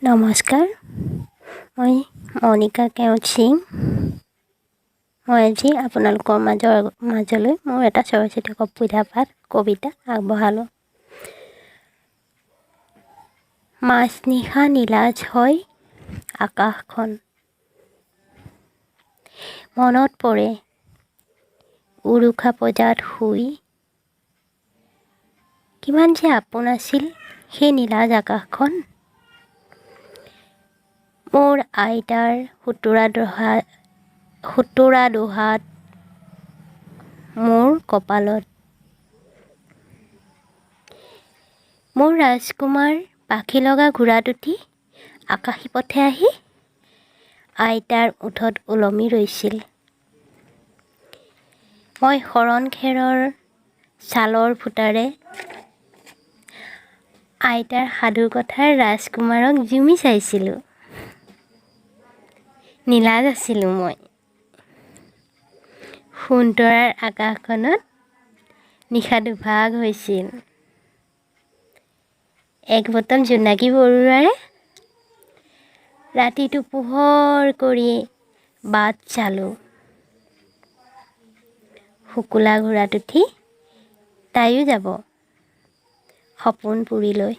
নমস্কাৰ, মই মনিকা কেওট সিং। মই আজি আপোনালোকৰ মাজলৈ মোৰ এটা স্বৰচিত কবিতা আগবঢ়ালোঁ। মাজনিশা নীলাজ হয় আকাশখন, মনত পৰে উৰুষা পজাত শুই, কিমান যে আপোন আছিল সেই নীলাজ আকাশখন। মোৰ আইতাৰ সোতোৰা দোহাত মোৰ কপালত, মোৰ ৰাজকুমাৰ পাখি লগা ঘোঁৰাত উঠি আকাশী পথে আহি আইতাৰ ওঠত ওলমি ৰৈছিল। মই শৰণ খেৰৰ ছালৰ ফুটাৰে আইতাৰ সাধু কথাৰ ৰাজকুমাৰক জুমি চাইছিলোঁ। নীলাজ আছিলোঁ মই সোণতৰাৰ আকাশখনত, নিশা দুভাগ হৈছিল। এক বটল জোনাকী পৰুৱাৰে ৰাতিটো পোহৰ কৰি বাট চালোঁ। শুকুলা ঘোঁৰাত উঠি তাইও যাব সপোন পুৰিলৈ।